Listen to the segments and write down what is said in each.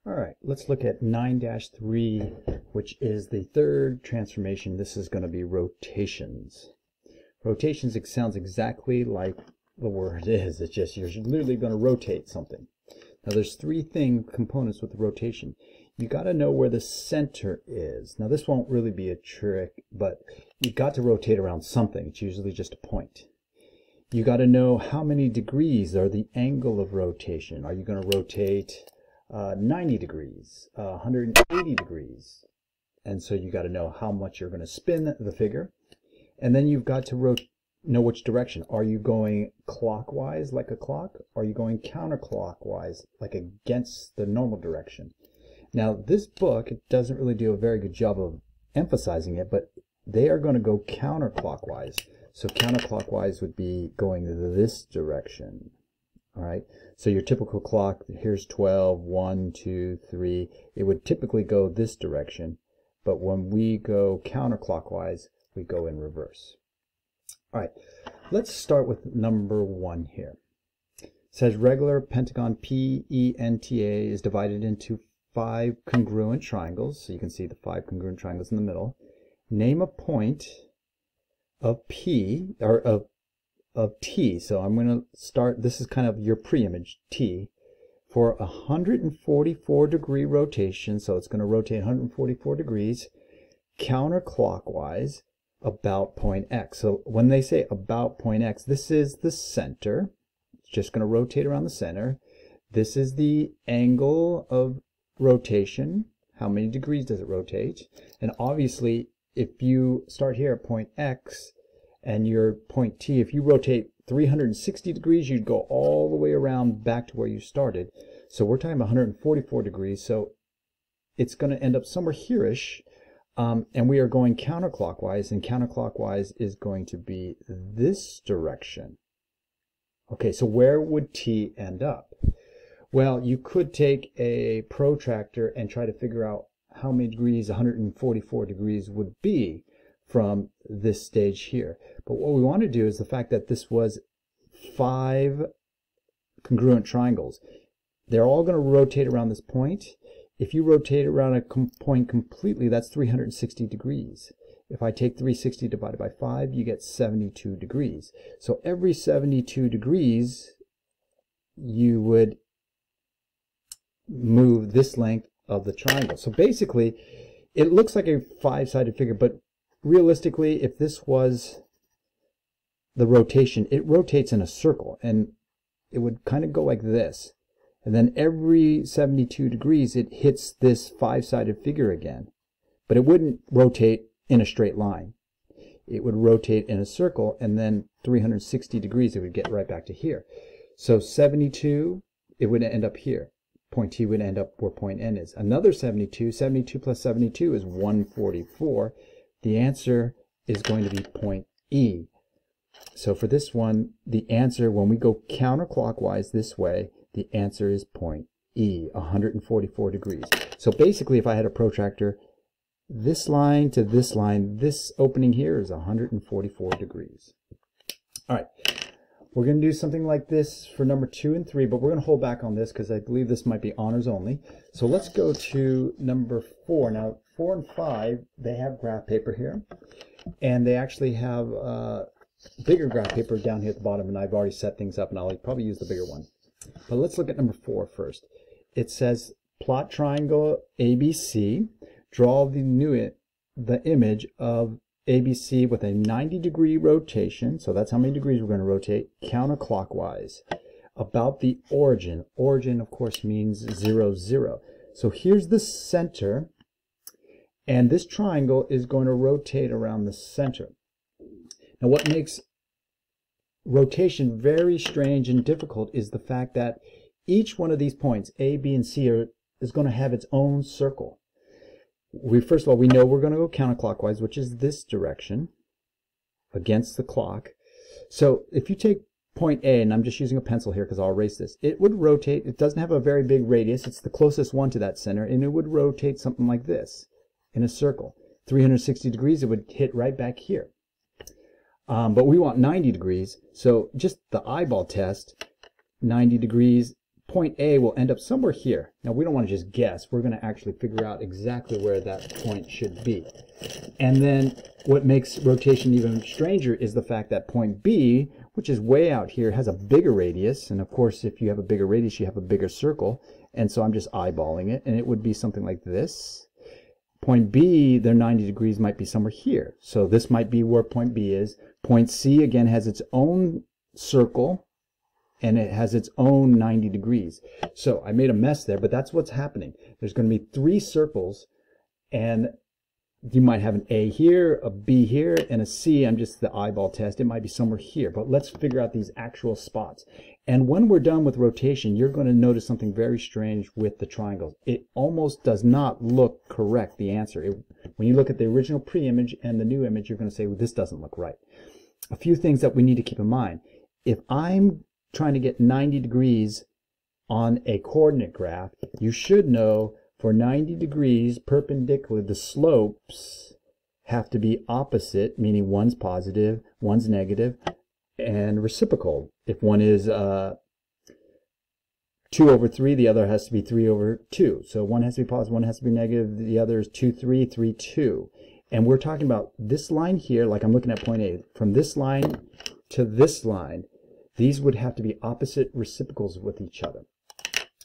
All right, let's look at 9-3, which is the third transformation. This is going to be rotations. Rotations sounds exactly like the word is. It's just you're literally going to rotate something. Now there's three components with the rotation. You got to know where the center is. Now this won't really be a trick, but you got to rotate around something. It's usually just a point. You got to know how many degrees are the angle of rotation. Are you going to rotate 90 degrees, 180 degrees? And so you got to know how much you're going to spin the figure. And then you've got to know which direction. Are you going clockwise like a clock? Or are you going counterclockwise like against the normal direction? Now this book, it doesn't really do a very good job of emphasizing it, but they are going to go counterclockwise. So counterclockwise would be going this direction. All right, so your typical clock, here's 12, 1, 2, 3. It would typically go this direction, but when we go counterclockwise, we go in reverse. All right, let's start with number 1 here. It says regular pentagon PENTA is divided into 5 congruent triangles. So you can see the 5 congruent triangles in the middle. Name a point of P, or of T. So I'm going to start, this is kind of your pre-image, T, for a 144 degree rotation. So it's going to rotate 144 degrees counterclockwise about point X. So when they say about point X, this is the center. It's just going to rotate around the center. This is the angle of rotation. How many degrees does it rotate? And obviously, if you start here at point X and your point T, if you rotate 360 degrees, you'd go all the way around back to where you started. So we're talking about 144 degrees. So it's going to end up somewhere here-ish. And we are going counterclockwise, and counterclockwise is going to be this direction. Okay, so where would T end up? Well, you could take a protractor and try to figure out how many degrees 144 degrees would be from this stage here. But what we want to do is the fact that this was 5 congruent triangles. They're all going to rotate around this point. If you rotate around a point completely, that's 360 degrees. If I take 360 divided by 5, you get 72 degrees. So every 72 degrees, you would move this length of the triangle. So basically, it looks like a 5-sided figure, but realistically, if this was the rotation, it rotates in a circle, and it would kind of go like this. And then every 72 degrees, it hits this 5-sided figure again. But it wouldn't rotate in a straight line. It would rotate in a circle, and then 360 degrees, it would get right back to here. So 72, it would end up here. Point T would end up where point N is. Another 72, 72 plus 72 is 144. The answer is going to be point E. So for this one, the answer, when we go counterclockwise this way, the answer is point E, 144 degrees. So basically, if I had a protractor, this line to this line, this opening here is 144 degrees. All right, we're going to do something like this for number 2 and 3, but we're going to hold back on this because I believe this might be honors only. So let's go to number 4. Now, 4 and 5, they have graph paper here, and they actually have bigger graph paper down here at the bottom, and I've already set things up, and I'll probably use the bigger one. But let's look at number 4 first. It says plot triangle ABC. Draw the image of ABC with a 90-degree rotation. So that's how many degrees we're going to rotate counterclockwise about the origin. Origin, of course, means 0, 0. So here's the center, and this triangle is going to rotate around the center. Now, what makes rotation very strange and difficult is the fact that each one of these points, A, B, and C, is going to have its own circle. First of all, we know we're going to go counterclockwise, which is this direction, against the clock. So if you take point A, and I'm just using a pencil here because I'll erase this, it would rotate. It doesn't have a very big radius. It's the closest one to that center, and it would rotate something like this in a circle. 360 degrees, it would hit right back here. But we want 90 degrees, so just the eyeball test, 90 degrees point A will end up somewhere here. Now we don't want to just guess. We're going to actually figure out exactly where that point should be. And then what makes rotation even stranger is the fact that point B, which is way out here, has a bigger radius. And of course, if you have a bigger radius, you have a bigger circle. And so I'm just eyeballing it, and it would be something like this. Point B, their 90 degrees might be somewhere here. So this might be where point B is. Point C, again, has its own circle, and it has its own 90 degrees. So I made a mess there, but that's what's happening. There's going to be 3 circles, and you might have an A here, a B here, and a C. I'm just the eyeball test. It might be somewhere here, but let's figure out these actual spots. And when we're done with rotation, you're going to notice something very strange with the triangles. It almost does not look correct, the answer. When you look at the original pre-image and the new image, you're going to say, well, this doesn't look right. A few things that we need to keep in mind. If I'm trying to get 90 degrees on a coordinate graph, you should know for 90 degrees perpendicular, the slopes have to be opposite, meaning one's positive, one's negative, and reciprocal. If one is 2 over 3, the other has to be 3 over 2. So one has to be positive, one has to be negative, the other is 2, 3, 3, 2. And we're talking about this line here, like I'm looking at point A, from this line to this line, these would have to be opposite reciprocals with each other.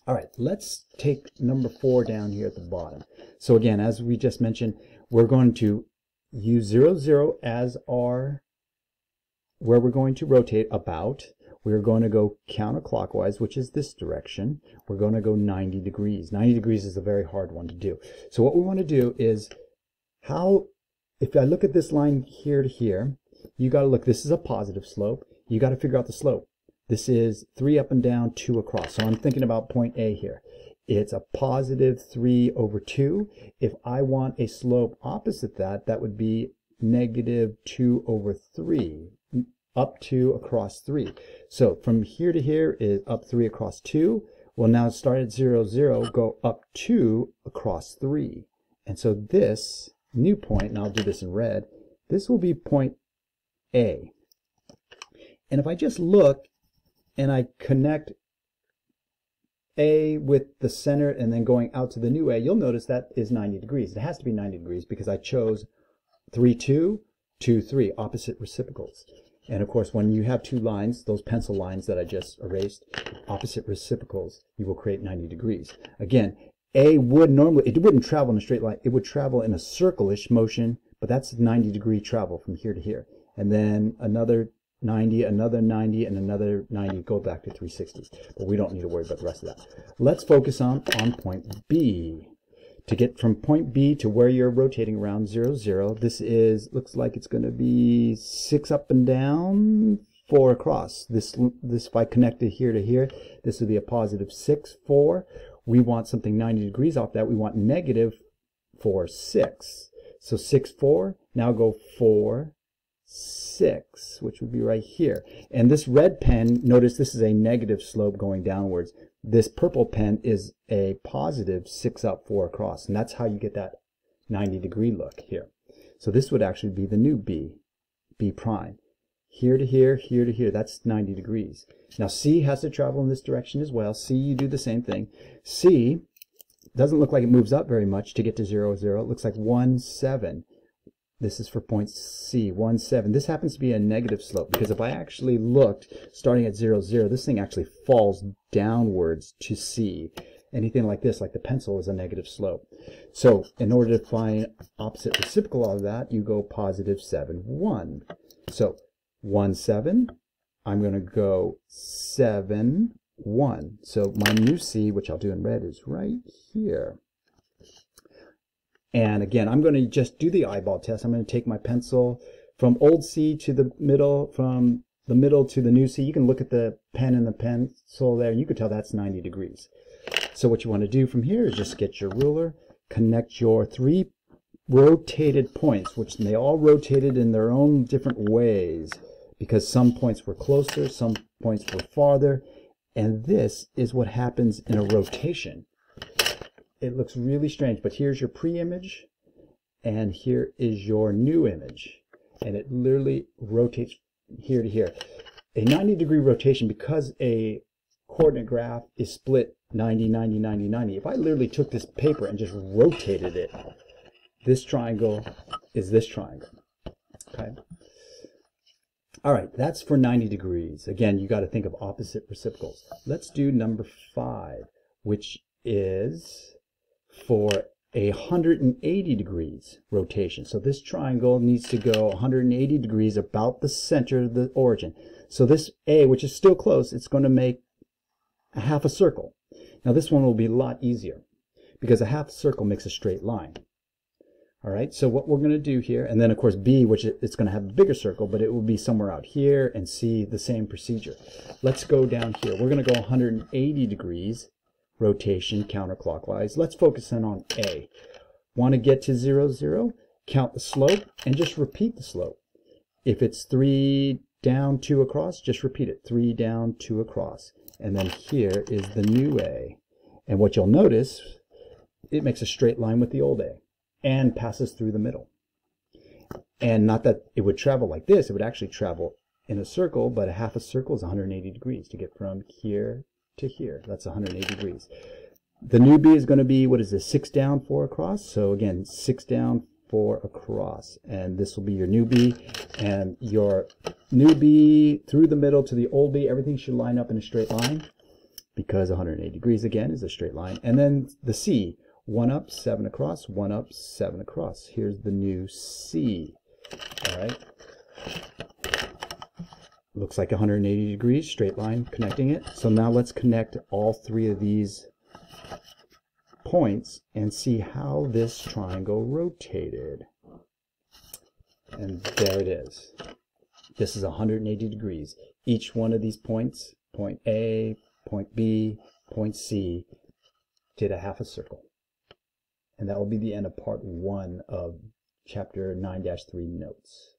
All right, let's take number 4 down here at the bottom. So again, as we just mentioned, we're going to use 0, 0 as our, where we're going to rotate about. We're going to go counterclockwise, which is this direction. We're going to go 90 degrees. 90 degrees is a very hard one to do. So what we want to do is, if I look at this line here to here, you got to look, this is a positive slope. You got to figure out the slope. This is 3 up and down, 2 across. So I'm thinking about point A here. It's a positive 3 over 2. If I want a slope opposite that, that would be negative 2 over 3, up 2 across 3. So from here to here is up 3 across 2. Well, now start at 0, 0, go up 2 across 3. And so this new point, and I'll do this in red, this will be point A. And if I just look and I connect A with the center and then going out to the new A, you'll notice that is 90 degrees. It has to be 90 degrees because I chose 3, 2, 2, 3, opposite reciprocals. And of course, when you have 2 lines, those pencil lines that I just erased, opposite reciprocals, you will create 90 degrees. Again, A would normally, it wouldn't travel in a straight line. It would travel in a circle-ish motion, but that's 90-degree travel from here to here. And then another 90, another 90, and another 90, go back to 360s. But we don't need to worry about the rest of that. Let's focus on point B. To get from point B to where you're rotating around 0, 0, this is, looks like it's going to be 6 up and down, 4 across. This if I connect it here to here, this would be a positive 6, 4. We want something 90 degrees off that. We want negative 4, 6. So 6, 4, now go 4, 6, which would be right here. And this red pen, notice this is a negative slope going downwards. This purple pen is a positive 6 up, 4 across. And that's how you get that 90-degree look here. So this would actually be the new B, B prime. Here to here, here to here, that's 90 degrees. Now C has to travel in this direction as well. C, you do the same thing. C doesn't look like it moves up very much to get to 0, 0. It looks like 1, 7. This is for point C, 1, 7. This happens to be a negative slope because if I actually looked starting at 0, 0, this thing actually falls downwards to C. Anything like this, like the pencil, is a negative slope. So in order to find opposite reciprocal of that, you go positive 7, 1. So 1, 7. I'm going to go 7, 1. So my new C, which I'll do in red, is right here. And again, I'm going to just do the eyeball test. I'm going to take my pencil from old C to the middle, from the middle to the new C. You can look at the pen and the pencil there, and you can tell that's 90 degrees. So what you want to do from here is just get your ruler, connect your 3 rotated points, which they all rotated in their own different ways, because some points were closer, some points were farther, and this is what happens in a rotation. It looks really strange, but here's your pre-image, and here is your new image, and it literally rotates here to here. A 90-degree rotation, because a coordinate graph is split 90, 90, 90, 90. If I literally took this paper and just rotated it, this triangle is this triangle. Okay. All right, that's for 90 degrees. Again, you got to think of opposite reciprocals. Let's do number 5, which is for 180 degrees rotation. So this triangle needs to go 180 degrees about the center of the origin. So this A, which is still close, it's going to make a half a circle. Now this one will be a lot easier because a half circle makes a straight line. All right, so what we're going to do here, and then of course B, which it's going to have a bigger circle, but it will be somewhere out here, and C, the same procedure. Let's go down here. We're going to go 180 degrees rotation counterclockwise. Let's focus in on A. Want to get to 0, 0? Count the slope and just repeat the slope. If it's 3 down, 2 across, just repeat it. 3 down, 2 across. And then here is the new A. And what you'll notice, it makes a straight line with the old A and passes through the middle. And not that it would travel like this, it would actually travel in a circle, but a half a circle is 180 degrees to get from here to here. That's 180 degrees. The new B is going to be, what is this, 6 down, 4 across? So again, 6 down, 4 across. And this will be your new B. And your new B through the middle to the old B, everything should line up in a straight line because 180 degrees again is a straight line. And then the C, 1 up, 7 across, 1 up, 7 across. Here's the new C. All right. Looks like 180 degrees, straight line connecting it. So now let's connect all 3 of these points and see how this triangle rotated. And there it is. This is 180 degrees. Each one of these points, point A, point B, point C, did a half a circle. And that will be the end of part 1 of chapter 9-3 notes.